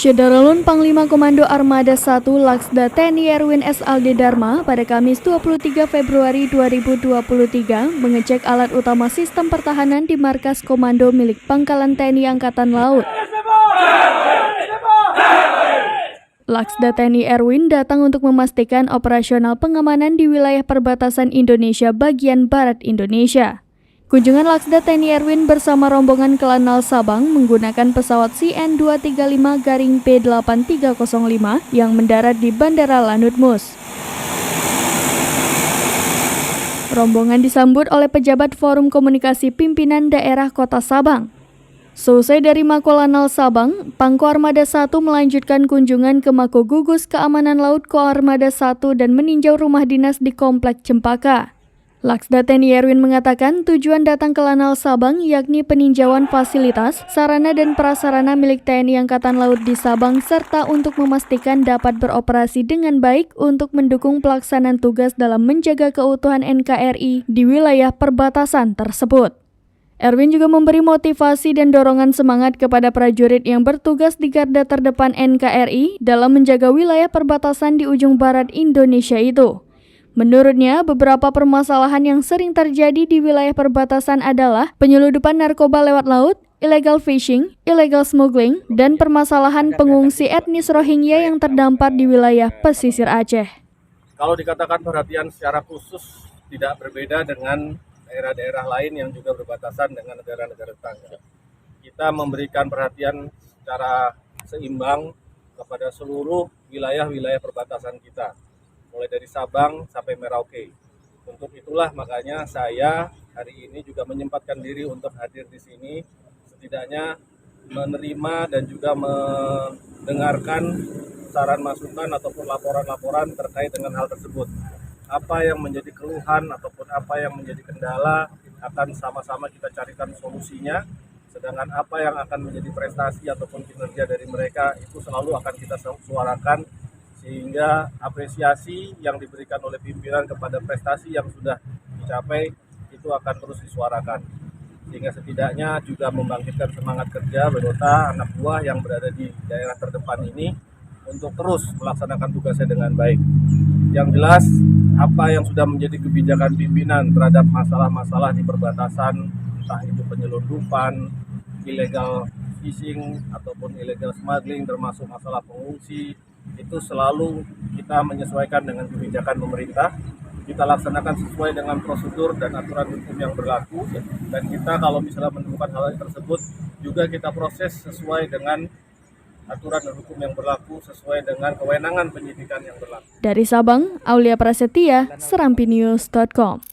Syederalun Panglima Komando Armada 1 Laksda TNI Erwin S. Aldi Dharma pada Kamis 23 Februari 2023 mengecek alat utama sistem pertahanan di markas komando milik Pangkalan TNI Angkatan Laut. Laksda TNI Erwin datang untuk memastikan operasional pengamanan di wilayah perbatasan Indonesia bagian barat Indonesia. Kunjungan Laksda TNI Erwin bersama rombongan ke Lanal Sabang menggunakan pesawat CN-235-P8305 yang mendarat di Bandara Lanut Mus. Rombongan disambut oleh pejabat Forum Komunikasi Pimpinan Daerah Kota Sabang. Selesai dari Mako Lanal Sabang, Pangko Armada 1 melanjutkan kunjungan ke Mako Gugus Keamanan Laut Ko Armada 1 dan meninjau rumah dinas di Komplek Cempaka. Laksda TNI Erwin mengatakan tujuan datang ke Lanal Sabang yakni peninjauan fasilitas, sarana dan prasarana milik TNI Angkatan Laut di Sabang serta untuk memastikan dapat beroperasi dengan baik untuk mendukung pelaksanaan tugas dalam menjaga keutuhan NKRI di wilayah perbatasan tersebut. Erwin juga memberi motivasi dan dorongan semangat kepada prajurit yang bertugas di garda terdepan NKRI dalam menjaga wilayah perbatasan di ujung barat Indonesia itu. Menurutnya, beberapa permasalahan yang sering terjadi di wilayah perbatasan adalah penyeludupan narkoba lewat laut, illegal fishing, illegal smuggling, dan permasalahan pengungsi etnis Rohingya yang terdampar di wilayah pesisir Aceh. Kalau dikatakan perhatian secara khusus tidak berbeda dengan daerah-daerah lain yang juga berbatasan dengan negara-negara tetangga. Kita memberikan perhatian secara seimbang kepada seluruh wilayah-wilayah perbatasan kita, mulai dari Sabang sampai Merauke. Untuk itulah makanya saya hari ini juga menyempatkan diri untuk hadir di sini, setidaknya menerima dan juga mendengarkan saran masukan ataupun laporan-laporan terkait dengan hal tersebut. Apa yang menjadi keluhan ataupun apa yang menjadi kendala akan sama-sama kita carikan solusinya, sedangkan apa yang akan menjadi prestasi ataupun kinerja dari mereka itu selalu akan kita suarakan, sehingga apresiasi yang diberikan oleh pimpinan kepada prestasi yang sudah dicapai itu akan terus disuarakan, sehingga setidaknya juga membangkitkan semangat kerja beserta anak buah yang berada di daerah terdepan ini untuk terus melaksanakan tugasnya dengan baik. Yang jelas, apa yang sudah menjadi kebijakan pimpinan terhadap masalah-masalah di perbatasan, entah itu penyelundupan, illegal fishing ataupun illegal smuggling, termasuk masalah pengungsi, itu selalu kita menyesuaikan dengan kebijakan pemerintah. Kita laksanakan sesuai dengan prosedur dan aturan hukum yang berlaku, dan kita kalau misalnya menemukan hal tersebut juga kita proses sesuai dengan aturan dan hukum yang berlaku, sesuai dengan kewenangan penyidikan yang berlaku. Dari Sabang, Aulia Prasetya, serampinews.com.